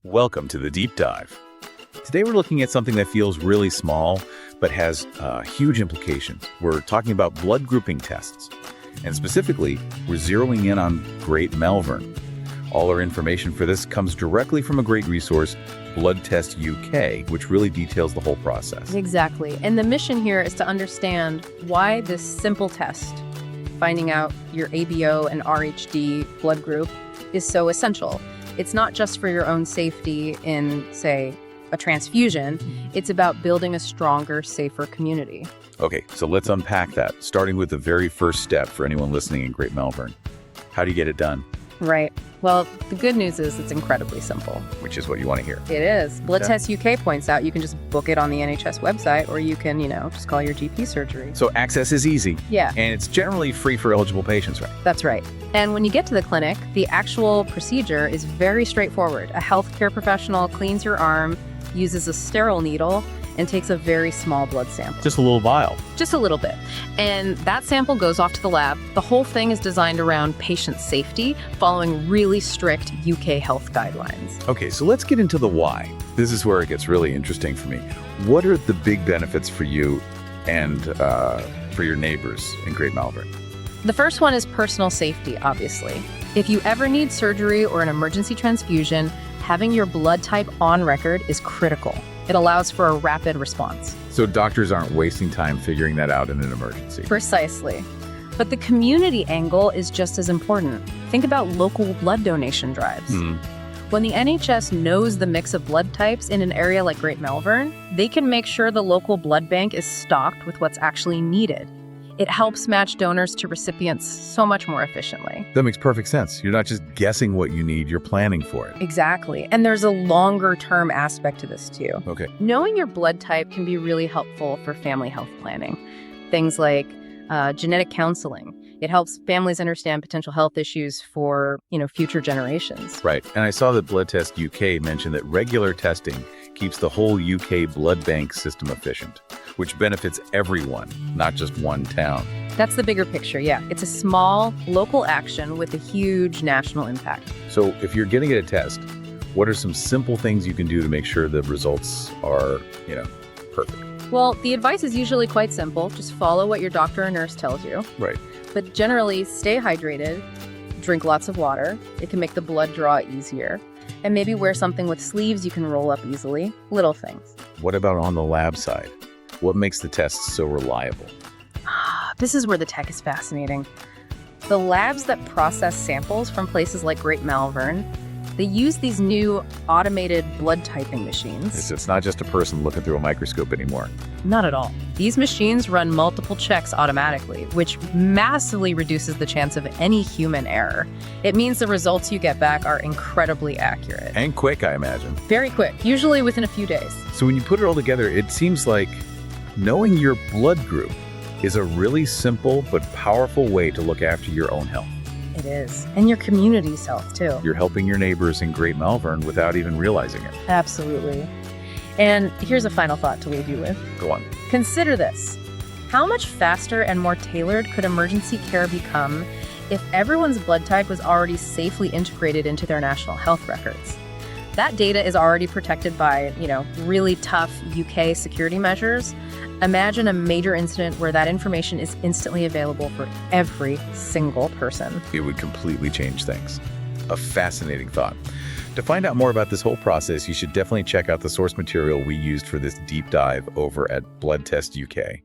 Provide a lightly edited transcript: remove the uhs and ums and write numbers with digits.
Welcome to the Deep Dive. Today we're looking at something that feels really small, but has huge implications. We're talking about blood grouping tests. And specifically, we're zeroing in on Great Malvern. All our information for this comes directly from a great resource, Blood Test UK, which really details the whole process. Exactly. And the mission here is to understand why this simple test, finding out your ABO and RhD blood group, is so essential. It's not just for your own safety in, say, a transfusion. It's about building a stronger, safer community. Okay, so let's unpack that, starting with the very first step for anyone listening in Great Malvern. How do you get it done? Right. Well, the good news is it's incredibly simple. Which is what you want to hear. It is. Blood Okay. Test UK points out you can just book it on the NHS website, or you can, just call your GP surgery. So access is easy. Yeah. And it's generally free for eligible patients, right? That's right. And when you get to the clinic, the actual procedure is very straightforward. A healthcare professional cleans your arm, uses a sterile needle, and takes a very small blood sample. Just a little vial. Just a little bit. And that sample goes off to the lab. The whole thing is designed around patient safety, following really strict UK health guidelines. Okay, so let's get into the why. This is where it gets really interesting for me. What are the big benefits for you and for your neighbors in Great Malvern? The first one is personal safety, obviously. If you ever need surgery or an emergency transfusion, having your blood type on record is critical. It allows for a rapid response. So doctors aren't wasting time figuring that out in an emergency. Precisely. But the community angle is just as important. Think about local blood donation drives. When the NHS knows the mix of blood types in an area like Great Malvern, they can make sure the local blood bank is stocked with what's actually needed. It helps match donors to recipients so much more efficiently. That makes perfect sense. You're not just guessing what you need, you're planning for it. Exactly. And there's a longer term aspect to this too. Okay. Knowing your blood type can be really helpful for family health planning. Things like genetic counseling. It helps families understand potential health issues for, future generations. Right. And I saw that Blood Test UK mentioned that regular testing keeps the whole UK blood bank system efficient, which benefits everyone, not just one town. That's the bigger picture, yeah. It's a small, local action with a huge national impact. So if you're getting a test, what are some simple things you can do to make sure the results are, perfect? Well, the advice is usually quite simple. Just follow what your doctor or nurse tells you. Right. But generally, stay hydrated, drink lots of water. It can make the blood draw easier. And maybe wear something with sleeves you can roll up easily. Little things. What about on the lab side? What makes the tests so reliable? This is where the tech is fascinating. The labs that process samples from places like Great Malvern, they use these new automated blood typing machines. It's not just a person looking through a microscope anymore. Not at all. These machines run multiple checks automatically, which massively reduces the chance of any human error. It means the results you get back are incredibly accurate. And quick, I imagine. Very quick, usually within a few days. So when you put it all together, it seems like knowing your blood group is a really simple but powerful way to look after your own health. It is. And your community's health, too. You're helping your neighbors in Great Malvern without even realizing it. Absolutely. And here's a final thought to leave you with. Go on. Consider this. How much faster and more tailored could emergency care become if everyone's blood type was already safely integrated into their national health records? That data is already protected by, really tough UK security measures. Imagine a major incident where that information is instantly available for every single person. It would completely change things. A fascinating thought. To find out more about this whole process, you should definitely check out the source material we used for this deep dive over at Blood Test UK.